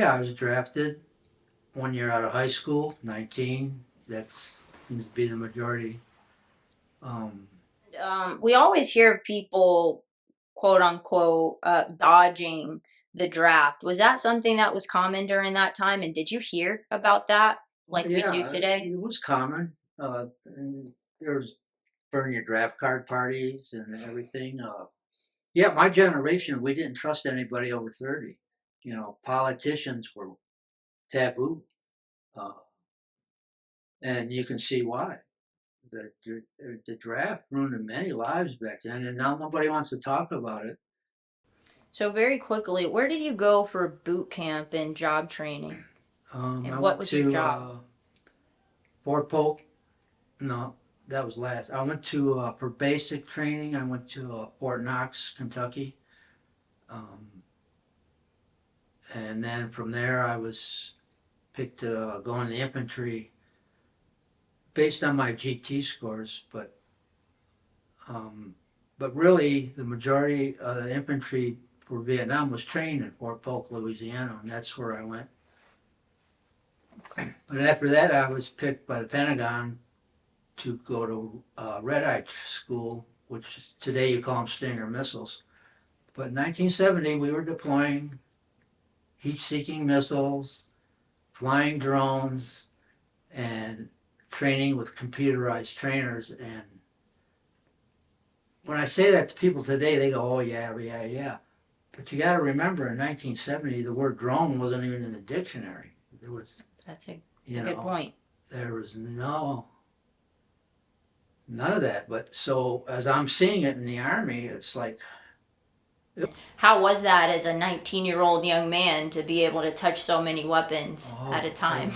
Yeah, I was drafted 1 year out of high school, 19. That seems to be the majority. Um, We always hear of people, quote unquote, dodging the draft. Was that something that was common during that time? And did you hear about that well, like we do yeah, today? it was common. And there was burn your draft card parties and everything. Yeah, my generation, we didn't trust anybody over 30. Politicians were taboo. Uh, and you can see why. The draft ruined many lives back then, and now nobody wants to talk about it. So, very quickly, where did you go for boot camp and job training? I And what went was your to job? Fort Polk. No, that was last. I went to for basic training. I went to Fort Knox, Kentucky, um, and then from there I was picked to go in the infantry based on my GT scores. Um, but really, the majority of the infantry for Vietnam was trained in Fort Polk, Louisiana, and that's where I went. Okay. But after that, I was picked by the Pentagon to go to Red Eye School, which today you call them Stinger missiles. But in 1970, we were deploying heat-seeking missiles, flying drones, and training with computerized trainers. And when I say that to people today, they go, "Oh yeah, yeah, yeah." But you got to remember, in 1970, the word drone wasn't even in the dictionary. There was, That's a you good know, point. there was none of that. But so as I'm seeing it in the Army, it's like, How was that as a 19-year-old young man to be able to touch so many weapons at a oh, time?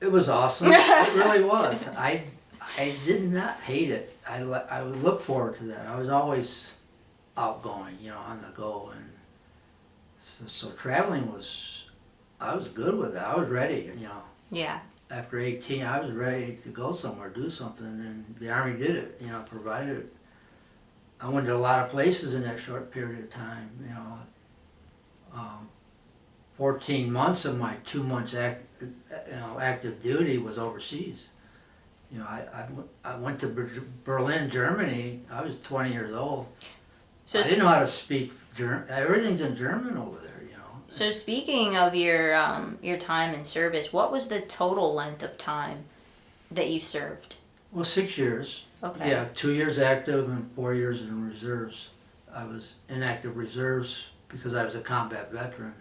it was awesome. It really was. I did not hate it. I would look forward to that. I was always outgoing, on the go, and so traveling was. I was good with it. I was ready. Yeah. After 18, I was ready to go somewhere, do something, and the Army did it. Provided it. I went to a lot of places in that short period of time. Um, 14 months of my 2 months active duty was overseas. I went to Berlin, Germany. I was 20 years old. So, I didn't know how to speak German. Everything's in German over there. so speaking of your time in service, what was the total length of time that you served? Well, 6 years. Okay. Yeah, 2 years active and 4 years in reserves. I was in active reserves because I was a combat veteran.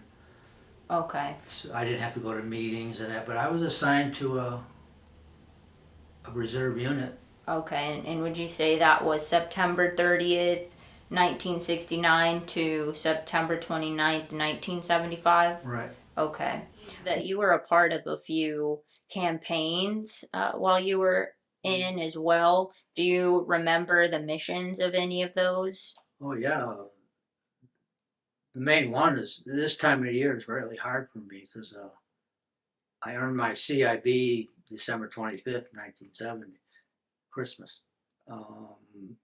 Okay. So I didn't have to go to meetings and that, but I was assigned to a reserve unit. Okay. And would you say that was September 30th, 1969 to September 29th, 1975? Right. Okay. That you were a part of a few campaigns while you were in as well. Do you remember the missions of any of those? Oh yeah. The main one is this time of year is really hard for me because I earned my CIB December 25th, 1970, Christmas. Um,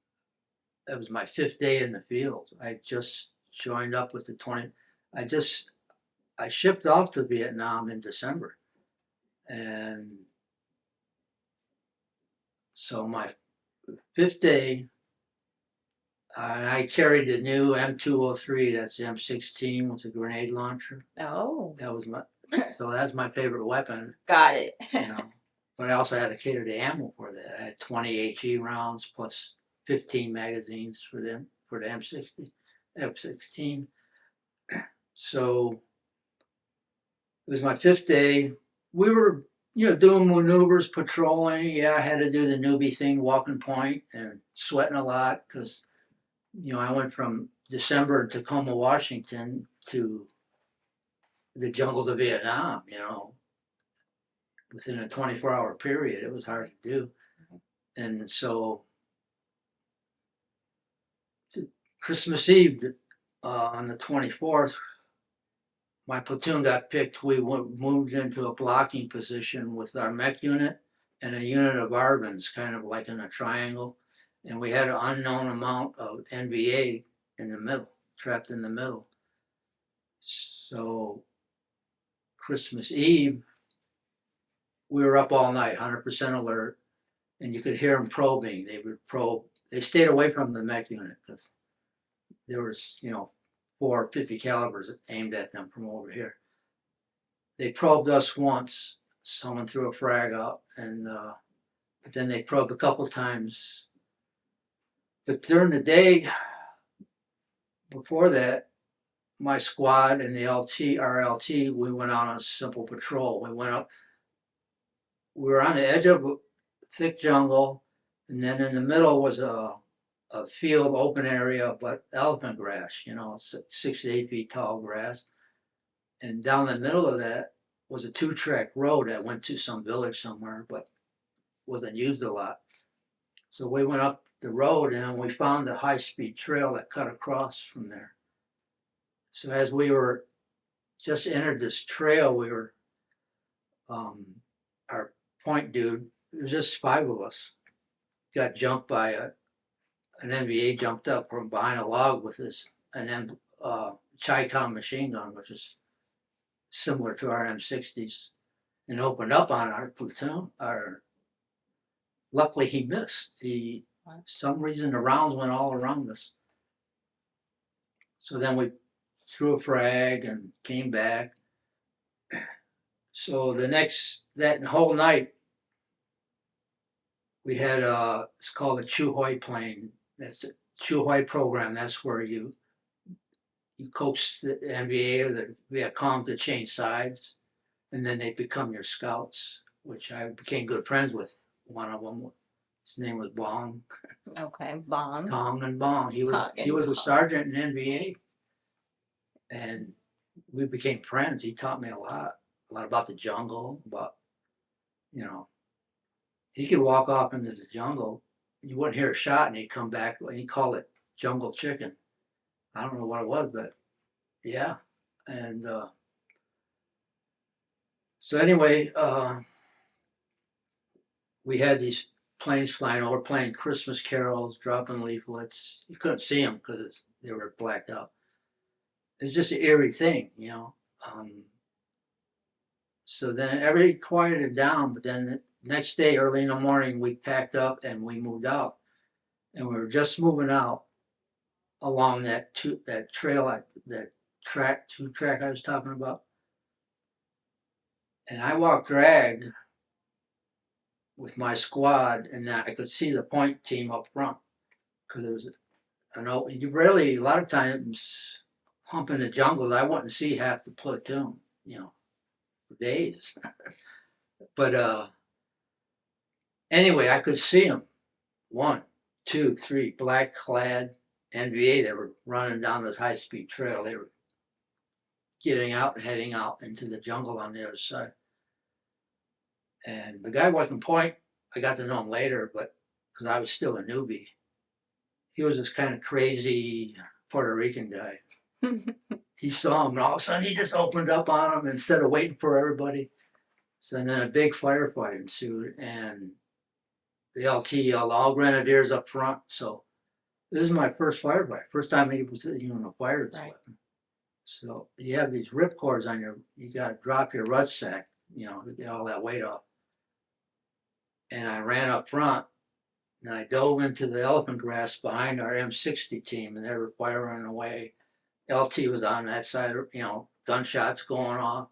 that was my fifth day in the field. I just joined up with the 20. I just I shipped off to Vietnam in December, and so my fifth day, I carried the new M203. That's the M16 with the grenade launcher. Oh, That was my so that's my favorite weapon. got it. you know. But I also had to cater the ammo for that. I had 20 HE rounds plus 15 magazines for the M60, F16. So it was my fifth day. We were, doing maneuvers, patrolling. Yeah, I had to do the newbie thing, walking point, and sweating a lot because, I went from December in Tacoma, Washington to the jungles of Vietnam, within a 24-hour period. It was hard to do. And so Christmas Eve on the 24th, my platoon got picked. We moved into a blocking position with our mech unit and a unit of ARVNs, kind of like in a triangle. And we had an unknown amount of NVA in the middle, trapped in the middle. So Christmas Eve, we were up all night, 100% alert, and you could hear them probing. They would probe. They stayed away from the mech unit because there was, 450 calibers aimed at them from over here. They probed us once. Someone threw a frag out, and but then they probed a couple times. But during the day before that, my squad and the our LT, we went out on a simple patrol. We went up. We were on the edge of a thick jungle, and then in the middle was a field, open area, but elephant grass. 6 to 8 feet tall grass. And down the middle of that was a 2-track road that went to some village somewhere, but wasn't used a lot. So we went up the road and we found the high-speed trail that cut across from there. So as we were just entered this trail, we were, our point dude, there was just 5 of us, got jumped by an NVA, jumped up from behind a log with an Chi-Com machine gun, which is similar to our M60s, and opened up on our platoon. Luckily he missed. Some reason the rounds went all around us. So then we threw a frag and came back. So that whole night, we had it's called the Chuhoi plane. That's a Chuhoi program. That's where you coax the NVA or the Viet Cong to change sides, and then they become your scouts, which I became good friends with one of them. His name was Bong. Okay, Bong. Tong and Bong. He was a sergeant in NVA, and we became friends. He taught me a lot about the jungle, about, he could walk off into the jungle, you wouldn't hear a shot, and he'd come back. He called it jungle chicken. I don't know what it was, but yeah. And so anyway, we had these planes flying over, playing Christmas carols, dropping leaflets. You couldn't see them because they were blacked out. It's just an eerie thing, So then everything quieted down, but then the next day, early in the morning, we packed up and we moved out. And we were just moving out along that trail, that 2-track I was talking about. And I walked drag with my squad, and I could see the point team up front because there was a lot of times humping the jungles, I wouldn't see half the platoon, for days. But anyway, I could see them. 1, 2, 3, black clad NVA. They were running down this high speed trail. They were getting out and heading out into the jungle on the other side. And the guy working point, I got to know him later, but because I was still a newbie, he was this kind of crazy Puerto Rican guy. He saw him, and all of a sudden he just opened up on him instead of waiting for everybody. So then a big firefight ensued, and the LT yelled, "All grenadiers up front." So this is my first firefight, first time he was fire this weapon. So you have these ripcords on you got to drop your rucksack, to get all that weight off. And I ran up front, and I dove into the elephant grass behind our M60 team, and they were firing away. LT was on that side, gunshots going off.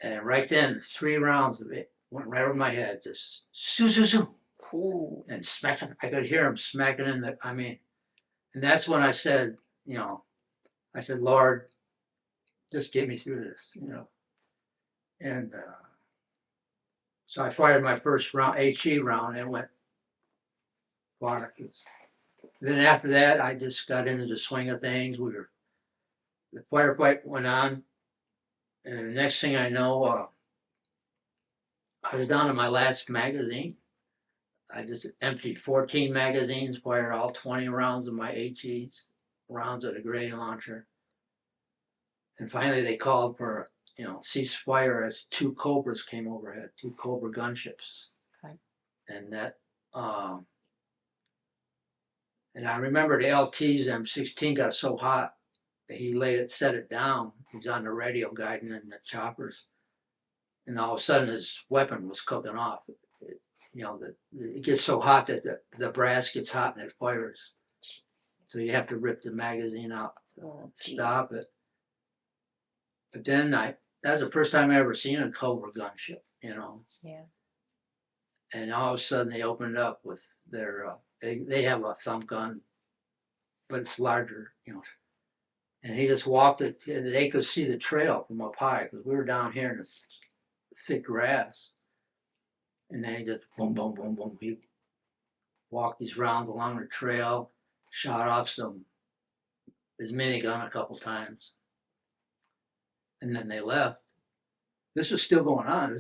And right then, 3 rounds of it went right over my head, just shoo. Cool. And smacking. I could hear him smacking and that's when I said, Lord, just get me through this, And so I fired my first round, HE round, and it went far. Then after that, I just got into the swing of things. The firefight went on, and the next thing I know, I was down to my last magazine. I just emptied 14 magazines, fired all 20 rounds of my HEs, rounds of the grenade launcher. And finally they called for, ceasefire as 2 Cobras came overhead, 2 Cobra gunships. Okay. And that, and I remember the LT's M16 got so hot, he set it down. He was on the radio guiding in the choppers, and all of a sudden his weapon was cooking off. It gets so hot that the brass gets hot and it fires. So you have to rip the magazine out to stop it. But then that was the first time I ever seen a Cobra gunship, Yeah. And all of a sudden they opened up with their, they have a thump gun, but it's larger, And he just walked it, and they could see the trail from up high because we were down here in the thick grass. And then he just boom, boom, boom, boom. He walked these rounds along the trail, shot off his minigun a couple times. And then they left. This was still going on.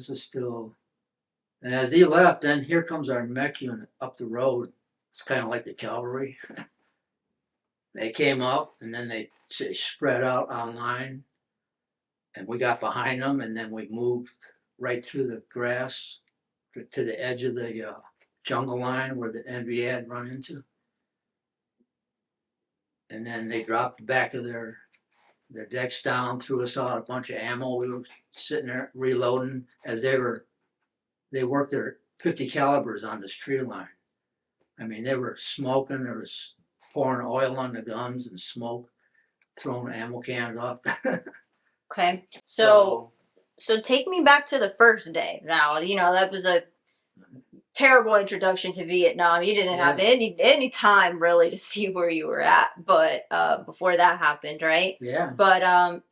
And as he left, then here comes our mech unit up the road. It's kind of like the cavalry. They came up and then they spread out on line. And we got behind them, and then we moved right through the grass to the edge of the jungle line where the NVA had run into. And then they dropped the back of their decks down, threw us out a bunch of ammo. We were sitting there reloading as they worked their 50 calibers on this tree line. I mean, they were smoking. There was pouring oil on the guns and smoke, throwing ammo cans off. Okay. So take me back to the first day. Now, that was a terrible introduction to Vietnam. You didn't have any time really to see where you were at, but before that happened, right? Yeah. But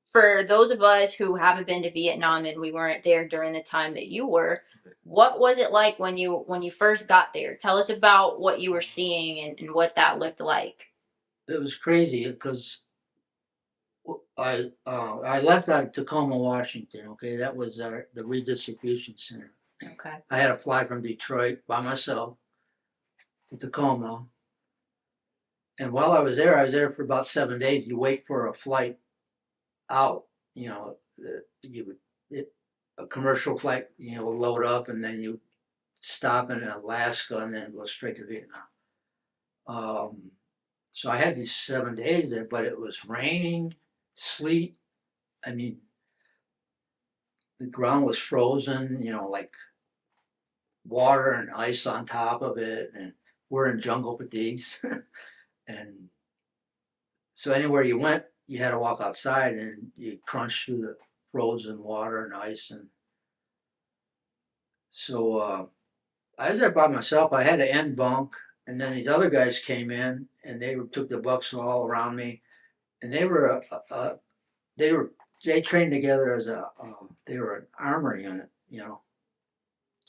for those of us who haven't been to Vietnam and we weren't there during the time that you were, what was it like when you first got there? Tell us about what you were seeing and what that looked like. It was crazy because I left out of Tacoma, Washington. Okay, that was the redistribution center. Okay. I had to fly from Detroit by myself to Tacoma, and while I was there for about 7 days. You wait for a flight out. A commercial flight, will load up, and then you stop in Alaska and then go straight to Vietnam. So I had these 7 days there, but it was raining, sleet. I mean, the ground was frozen, like water and ice on top of it, and we're in jungle fatigues. And so anywhere you went, you had to walk outside and you crunch through the frozen water and ice. And so I was there by myself. I had an end bunk, and then these other guys came in and they took the bucks all around me, and they trained together as they were an armor unit,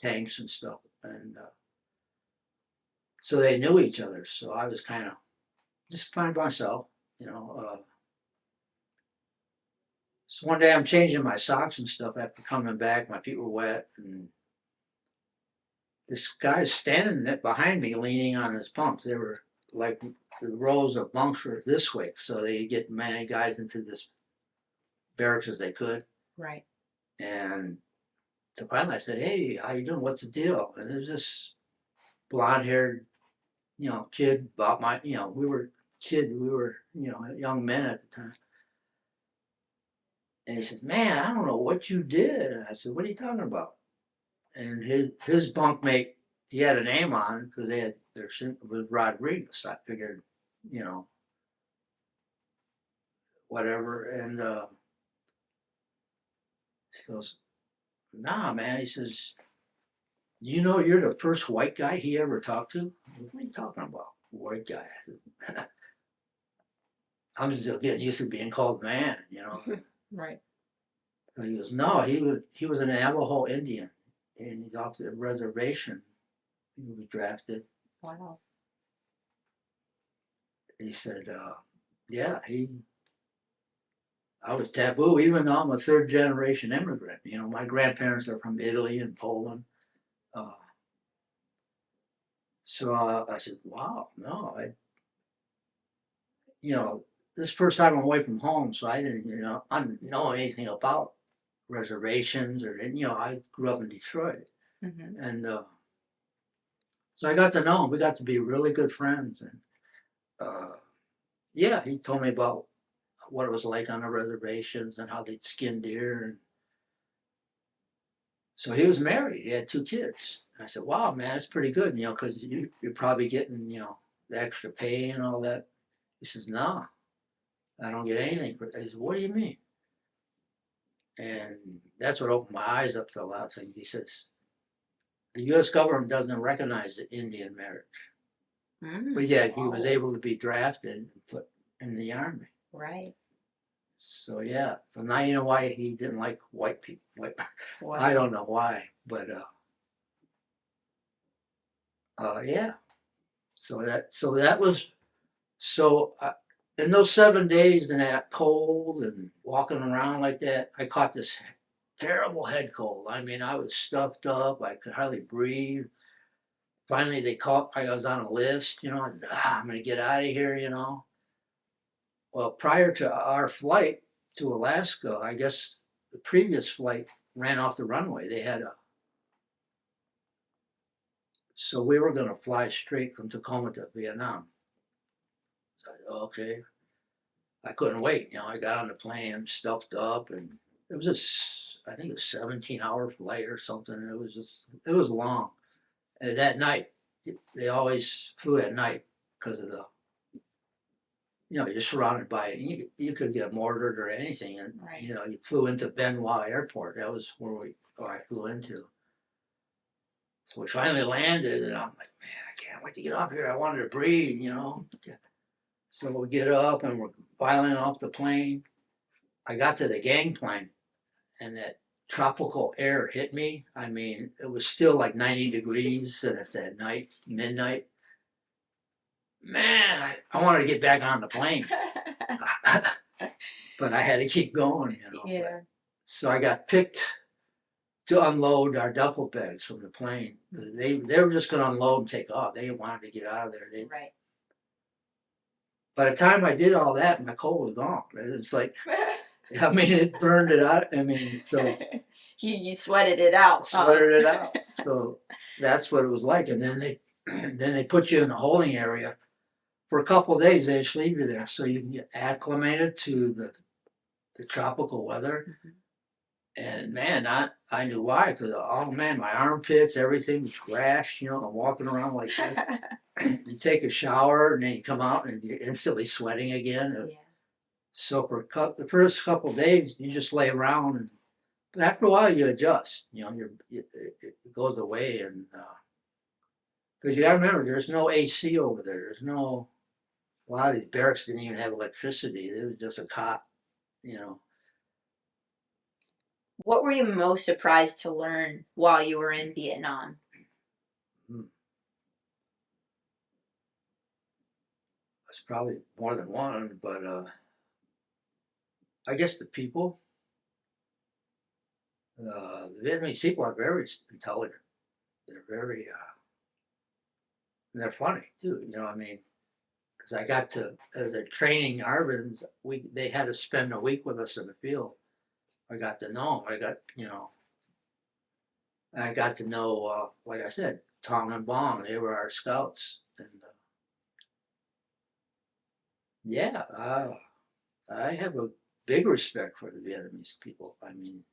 tanks and stuff, and so they knew each other. So I was kind of just by myself, So one day I'm changing my socks and stuff after coming back. My feet were wet, and this guy's standing behind me, leaning on his bunks. They were like the rows of bunks were this way, so they could get many guys into this barracks as they could. Right. And so finally I said, "Hey, how you doing? What's the deal?" And there's this blonde-haired, kid about my, we were young men at the time. And he says, "Man, I don't know what you did." And I said, "What are you talking about?" And his bunkmate, he had a name on it because they had was Rodriguez. I figured, whatever. And he goes, "Nah, man." He says, "You're the first white guy he ever talked to?" I said, "What are you talking about, white guy?" I said, "I'm still getting used to being called man, Right. And he goes, "No, he was an Navajo Indian, and he's off the reservation. He was drafted." Wow. He said, "Yeah, I was taboo, even though I'm a third generation immigrant. My grandparents are from Italy and Poland." So I said, "Wow, no, this is the first time I'm away from home, so I didn't, I didn't know anything about reservations or, I grew up in Detroit." Mm-hmm. And so I got to know him. We got to be really good friends. And yeah, he told me about what it was like on the reservations and how they'd skin deer. And so he was married. He had 2 kids. And I said, "Wow, man, that's pretty good, because you're probably getting, the extra pay and all that." He says, "No, I don't get anything." I said, "What do you mean?" And that's what opened my eyes up to a lot of things. He says, the U.S. government doesn't recognize the Indian marriage. But yet he was able to be drafted and put in the army. Right. So yeah. So now you know why he didn't like white people. I don't know why, but yeah. So that was in those 7 days in that cold and walking around like that, I caught this terrible head cold. I mean, I was stuffed up. I could hardly breathe. Finally, I was on a list, I'm going to get out of here. Well, prior to our flight to Alaska, I guess the previous flight ran off the runway. So we were going to fly straight from Tacoma to Vietnam. So I said, okay. I couldn't wait. I got on the plane, stuffed up, and it was I think a 17-hour flight or something. It was long. And that night, they always flew at night because of you're surrounded by it. You could get mortared or anything. And, right. You flew into Benoit Airport. That was where I flew into. So we finally landed, and I'm like, man, I can't wait to get up here. I wanted to breathe, So we get up, and we're filing off the plane. I got to the gangplank, and that tropical air hit me. I mean, it was still like 90 degrees, and it's at night, midnight. Man, I wanted to get back on the plane. But I had to keep going, Yeah. So I got picked to unload our duffel bags from the plane. They were just going to unload and take off. They wanted to get out of there. Right. By the time I did all that, my cold was gone. It's like, I mean, it burned it out. I mean, so you sweated it out. Sweated it out. So that's what it was like. And then they put you in a holding area for a couple of days. They just leave you there so you can get acclimated to the tropical weather. Mm-hmm. And man, I knew why, because my armpits, everything was rashed. I'm walking around like that. You take a shower and then you come out and you're instantly sweating again. Yeah. So for the first couple of days, you just lay around, but after a while you adjust. It goes away, and because you got to remember, there's no AC over there. There's no. A lot of these barracks didn't even have electricity. It was just a cot, What were you most surprised to learn while you were in Vietnam? It's probably more than one, but I guess the people. The Vietnamese people are very intelligent. They're very, and they're funny too. I mean, because I got to, as they're training ARVNs, they had to spend a week with us in the field. I got to know them. I got to know, like I said, Tong and Bong. They were our scouts, and yeah, I have a big respect for the Vietnamese people. I mean,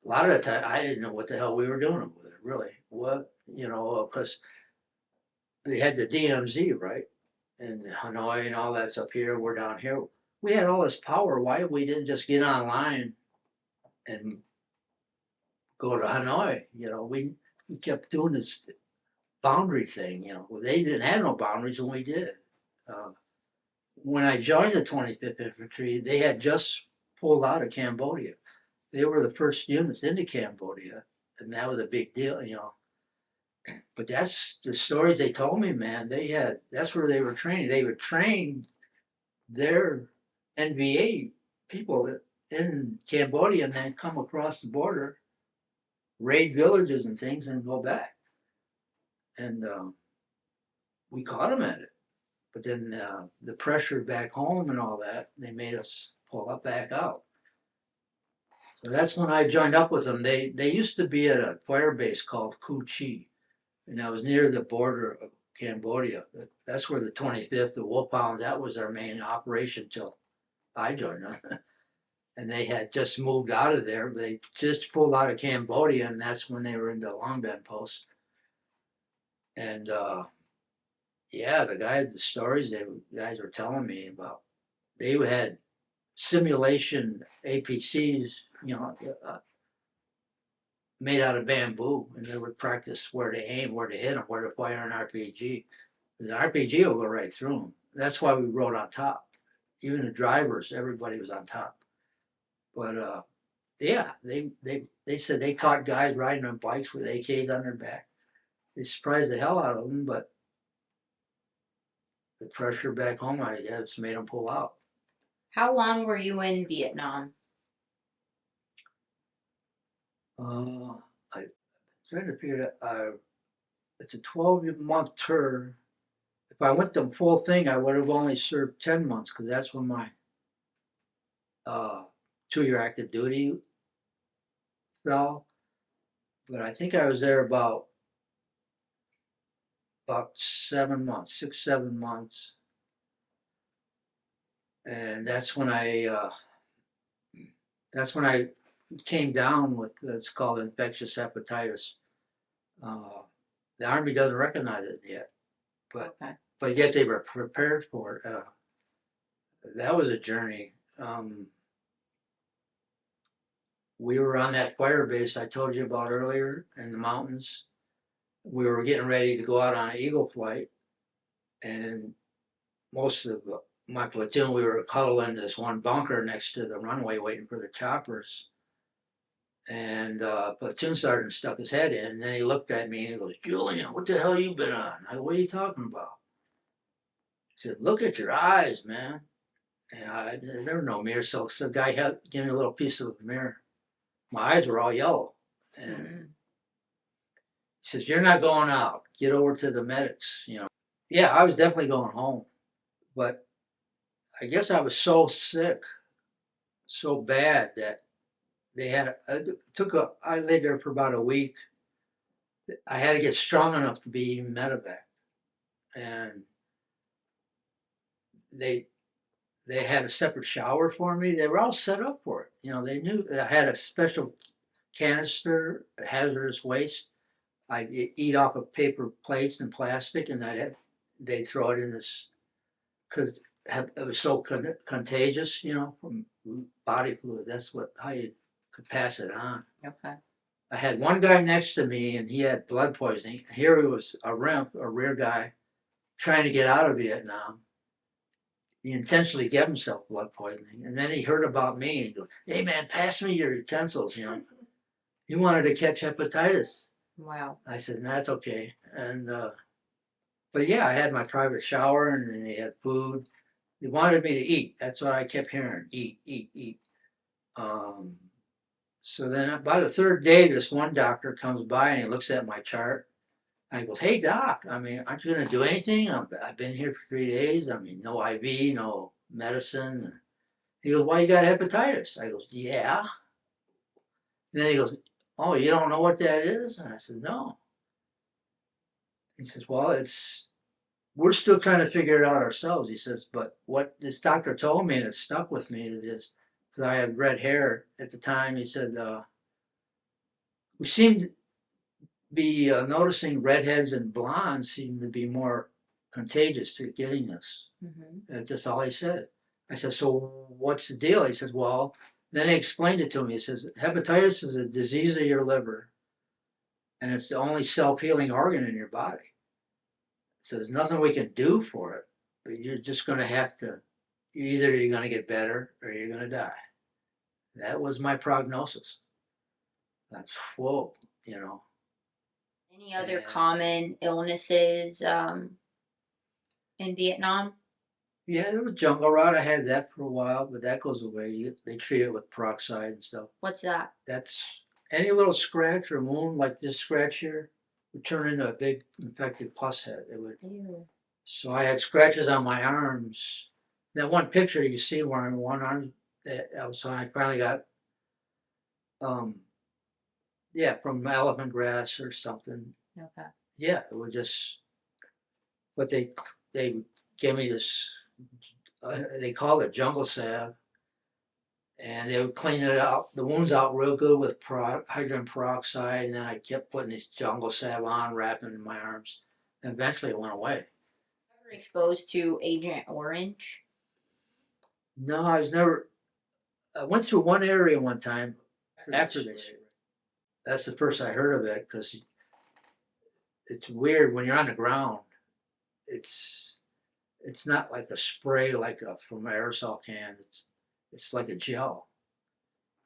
a lot of the time I didn't know what the hell we were doing with it. Really, what because they had the DMZ, right, and Hanoi and all that's up here. We're down here. We had all this power. Why we didn't just get online and go to Hanoi? We kept doing this boundary thing. They didn't have no boundaries when we did. When I joined the 25th Infantry, they had just pulled out of Cambodia. They were the first units into Cambodia, and that was a big deal. But that's the stories they told me, man. That's where they were training. They would train their NVA people in Cambodia and then come across the border, raid villages and things, and go back. And we caught them at it. But then the pressure back home and all that, they made us pull up back out. So that's when I joined up with them. They used to be at a fire base called Cu Chi, and that was near the border of Cambodia. That's where the 25th, the Wolfhounds, that was our main operation till I joined them. And they had just moved out of there. They just pulled out of Cambodia, and that's when they were into Long Band Post. And yeah, the stories guys were telling me about, they had simulation APCs, made out of bamboo, and they would practice where to aim, where to hit them, where to fire an RPG. The RPG will go right through them. That's why we rode on top. Even the drivers, everybody was on top. But yeah, they said they caught guys riding on bikes with AKs on their back. They surprised the hell out of them, but the pressure back home, I guess, made them pull out. How long were you in Vietnam? I'm trying to figure out. It's a 12-month tour. If I went the full thing, I would have only served 10 months because that's when my 2-year active duty fell. But I think I was there about 7 months, 6, 7 months. And that's when I came down with, it's called infectious hepatitis. The Army doesn't recognize it yet, but Okay. but yet they were prepared for it. That was a journey. We were on that fire base I told you about earlier in the mountains. We were getting ready to go out on an eagle flight, and most of my platoon, we were huddled in this one bunker next to the runway waiting for the choppers. And platoon sergeant stuck his head in, and then he looked at me and he goes, "Julian, what the hell you been on?" I go, "What are you talking about?" He said, "Look at your eyes, man." And there were no mirror, so the guy gave me a little piece of the mirror. My eyes were all yellow. And he says, "You're not going out. Get over to the medics." Yeah, I was definitely going home. But I guess I was so sick, so bad that I laid there for about a week. I had to get strong enough to be medevac. And they had a separate shower for me. They were all set up for it. They knew I had a special canister, hazardous waste. I'd eat off of paper plates and plastic, and they'd throw it in this, because it was so contagious, from body fluid. That's how you could pass it on. Okay. I had one guy next to me, and he had blood poisoning. Here he was, a rear guy, trying to get out of Vietnam. He intentionally gave himself blood poisoning. And then he heard about me, and he goes, "Hey, man, pass me your utensils." He wanted to catch hepatitis. Wow. I said, "That's okay." And but yeah, I had my private shower, and then they had food. They wanted me to eat. That's what I kept hearing: eat, eat, eat. So then about the third day, this one doctor comes by and he looks at my chart. And he goes, "Hey, doc, aren't you going to do anything? I've been here for 3 days. No IV, no medicine." He goes, "Why, you got hepatitis?" I goes, "Yeah." And then he goes, "Oh, you don't know what that is?" And I said, "No." He says, "Well, we're still trying to figure it out ourselves." He says, "But what this doctor told me, and it stuck with me, is because I had red hair at the time." He said, "We seem to be noticing redheads and blondes seem to be more contagious to getting this." That's all he said. I said, "So what's the deal?" He says, "Well," then he explained it to me. He says, "Hepatitis is a disease of your liver, and it's the only self-healing organ in your body. So there's nothing we can do for it, but you're just going to have to, either you're going to get better or you're going to die." That was my prognosis. That's whoa. Any other And common illnesses in Vietnam? yeah, there was jungle rot. I had that for a while, but that goes away. They treat it with peroxide and stuff. What's that? That's any little scratch or wound like this scratch here would turn into a big infected pus head. It would. Ew. So I had scratches on my arms. That one picture you see where I'm one arm, so I finally got, yeah, from elephant grass or something. Okay. Yeah, it would just, but they gave me this, they call it jungle salve. And they would clean it out, the wounds out real good with hydrogen peroxide, and then I kept putting this jungle salve on, wrapping it in my arms. And eventually it went away. Ever exposed to Agent Orange? No, I went through one area one time after this. That's the first I heard of it, because it's weird when you're on the ground. It's not like a spray from an aerosol can. It's like a gel,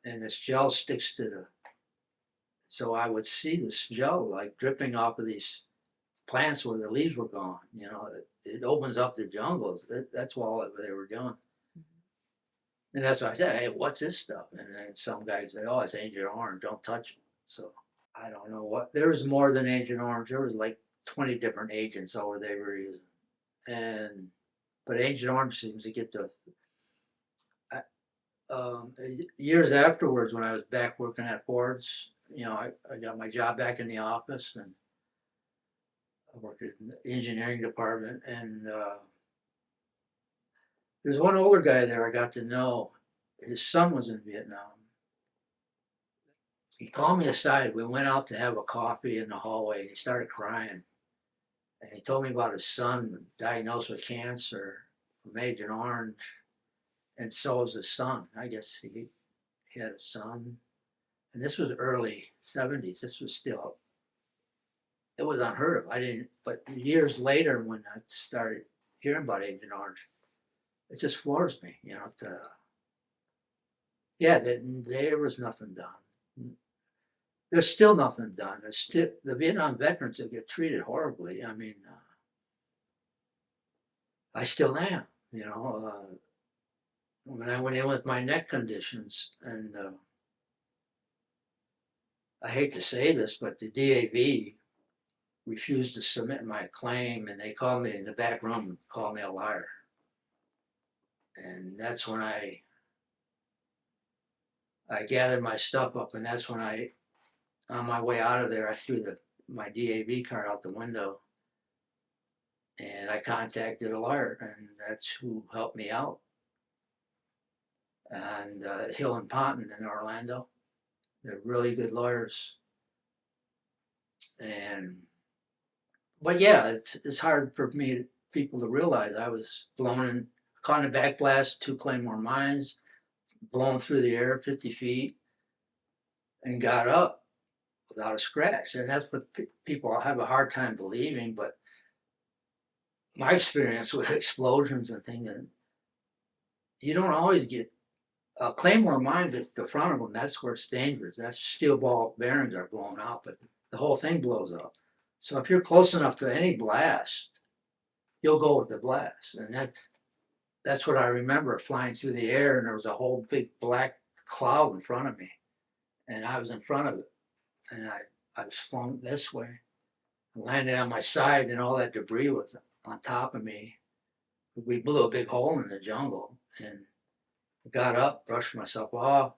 and this gel sticks to the. So I would see this gel like dripping off of these plants where the leaves were gone. You know, it opens up the jungles. That's all they were doing. And that's why I said, hey, what's this stuff? And then some guy said, oh, it's Agent Orange. Don't touch it. So I don't know what. There was more than Agent Orange. There was like 20 different agents over they were using. But Agent Orange seems to get the. Years afterwards, when I was back working at Ford's, you know, I got my job back in the office, and I worked in the engineering department, and there's one older guy there I got to know. His son was in Vietnam. He called me aside. We went out to have a coffee in the hallway, and he started crying. And he told me about his son diagnosed with cancer from Agent Orange, and so was his son. I guess he had a son. And this was early 70s. This was still, it was unheard of. But years later, when I started hearing about Agent Orange, it just floors me, you know. There was nothing done. There's still nothing done. The Vietnam veterans will get treated horribly. I mean, I still am, you know. When I went in with my neck conditions, and I hate to say this, but the DAV refused to submit my claim, and they called me in the back room and called me a liar. And that's when I gathered my stuff up, and that's when on my way out of there, I threw my DAV card out the window, and I contacted a lawyer, and that's who helped me out. And Hill and Ponton in Orlando, they're really good lawyers. But yeah, it's hard for people to realize I was caught in a backblast, 2 Claymore mines, blown through the air 50 feet, and got up without a scratch. And that's what people have a hard time believing. But my experience with explosions and things, and you don't always get Claymore mines. It's the front of them. That's where it's dangerous. That's steel ball bearings are blown out, but the whole thing blows up. So if you're close enough to any blast, you'll go with the blast. And that's what I remember, flying through the air, and there was a whole big black cloud in front of me, and I was in front of it, and I was flown this way, landed on my side, and all that debris was on top of me. We blew a big hole in the jungle, and I got up, brushed myself off,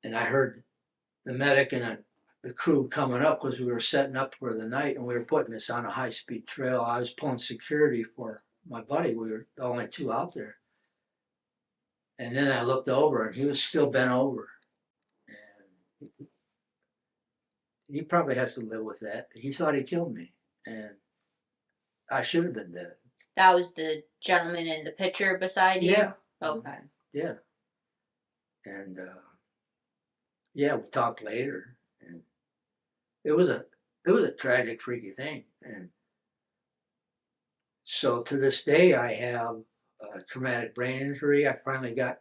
and I heard the medic and the crew coming up, because we were setting up for the night, and we were putting this on a high-speed trail. I was pulling security for my buddy. We were the only 2 out there. And then I looked over, and he was still bent over. And he probably has to live with that. He thought he killed me, and I should have been dead. That was the gentleman in the picture beside you? Yeah. Okay. Yeah. And yeah, we talked later, and it was a tragic, freaky thing. And so to this day, I have a traumatic brain injury. I finally got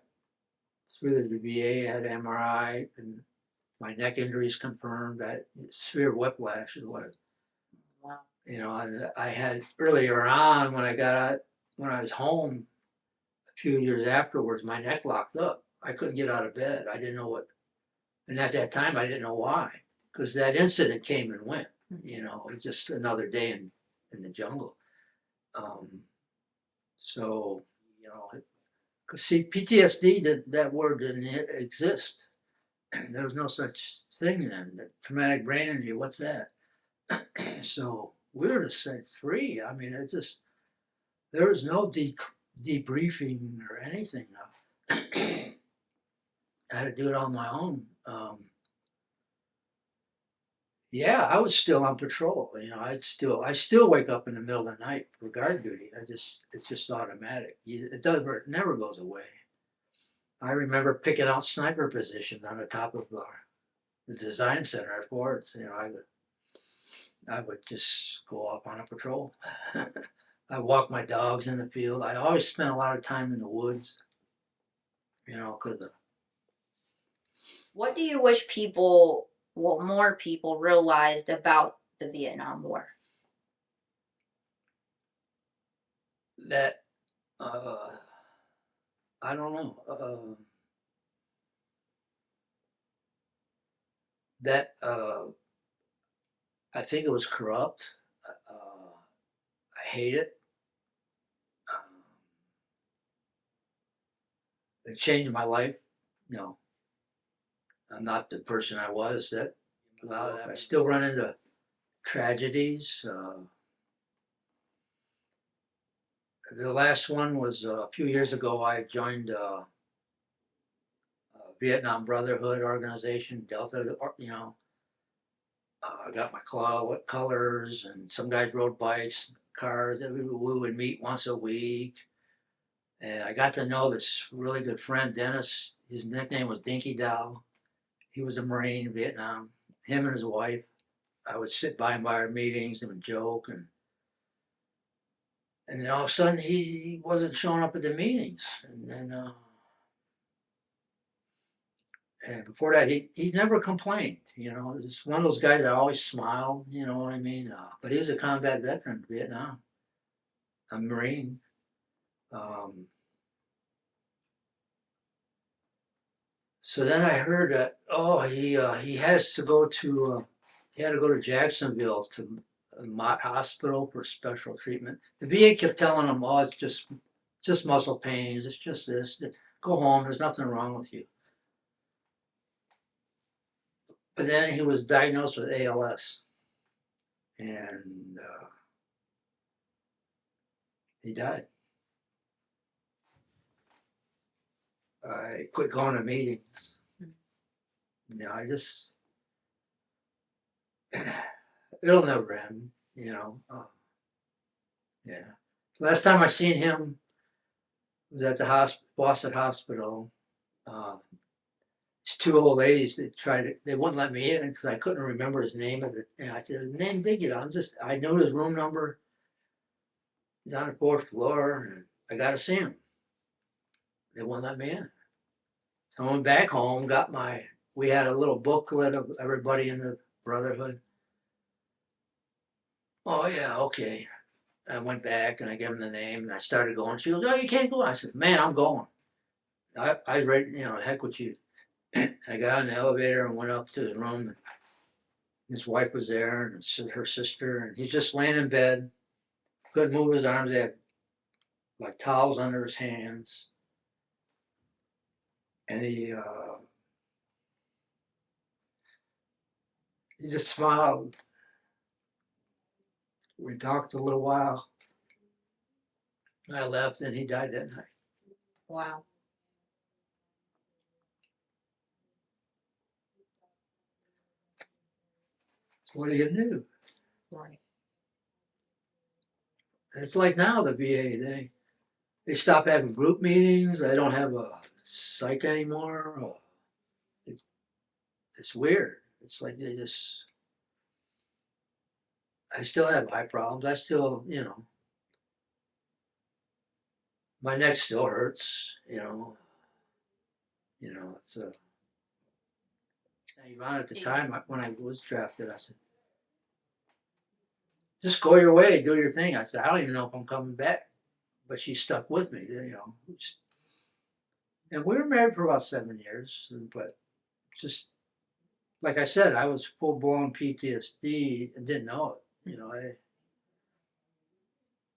through the VA, had MRI, and my neck injury is confirmed. That severe whiplash is what, Wow. you know. And I had earlier on, when I was home a few years afterwards, my neck locked up. I couldn't get out of bed. I didn't know what, and at that time I didn't know why, because that incident came and went. You know, it was just another day in the jungle. So, you know, because see, PTSD, that word didn't exist. There was no such thing then. Traumatic brain injury, what's that? So we were just set free. I mean, there was no debriefing or anything. I had to do it on my own. Yeah, I was still on patrol. You know, I still wake up in the middle of the night for guard duty. It's just automatic. It does, it never goes away. I remember picking out sniper positions on the top of the design center at Ford's. You know, I would just go off on a patrol. I walk my dogs in the field. I always spent a lot of time in the woods. You know, because What do you wish people, well, more people realized about the Vietnam War? that I don't know. That I think it was corrupt. I hate it. Um, it changed my life. You know, I'm not the person I was. That a lot of that. I still run into tragedies. The last one was a few years ago. I joined a Vietnam Brotherhood organization, Delta. You know, I got my colors, and some guys rode bikes, cars. We would meet once a week, and I got to know this really good friend, Dennis. His nickname was Dinky Dow. He was a Marine in Vietnam. Him and his wife. I would sit by him by our meetings and would joke, and then all of a sudden he wasn't showing up at the meetings, and then and before that he never complained. You know, he's one of those guys that always smiled. You know what I mean? But he was a combat veteran in Vietnam, a Marine. Um, so then I heard that he has to go to he had to go to Jacksonville to Mott Hospital for special treatment. The VA kept telling him, "Oh, it's just muscle pains. It's just this. Go home. There's nothing wrong with you." But then he was diagnosed with ALS, and he died. I quit going to meetings. You know, it'll never end. You know, yeah. Last time I seen him was at the Boston Hospital. Uh, These two old ladies that they wouldn't let me in because I couldn't remember his name. And I said, his name Diggy. I know his room number. He's on the fourth floor, and I got to see him. They wouldn't let me in. So I went back home, we had a little booklet of everybody in the Brotherhood. Oh, yeah, okay. I went back and I gave him the name and I started going. She goes, "Oh, you can't go." I said, "Man, I'm going." I read, you know, heck with you. I got in the elevator and went up to his room. His wife was there and her sister, and he's just laying in bed. Couldn't move his arms. He had like towels under his hands. And he just smiled. We talked a little while. I left and he died that night. Wow. What do you do? Right. It's like now the VA, they stop having group meetings. They don't have a psych anymore. It's weird. It's like I still have eye problems. I still, you know, my neck still hurts, you know. You know, it's Yvonne at the time when I was drafted, I said, "Just go your way, do your thing." I said, "I don't even know if I'm coming back," but she stuck with me, you know. And we were married for about 7 years, but just like I said, I was full blown PTSD and didn't know it. You know,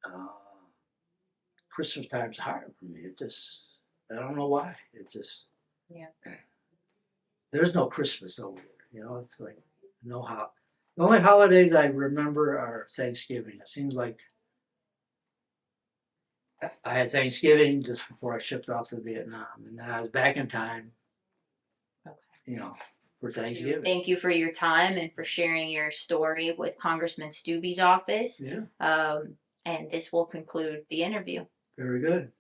uh, Christmas time's hard for me. I don't know why. Yeah. There's no Christmas over there. You know, it's like the only holidays I remember are Thanksgiving. It seems like I had Thanksgiving just before I shipped off to Vietnam, and then I was back in time, Okay. you know, for Thanksgiving. Thank you for your time and for sharing your story with Congressman Steube's office. Yeah, And this will conclude the interview. very good.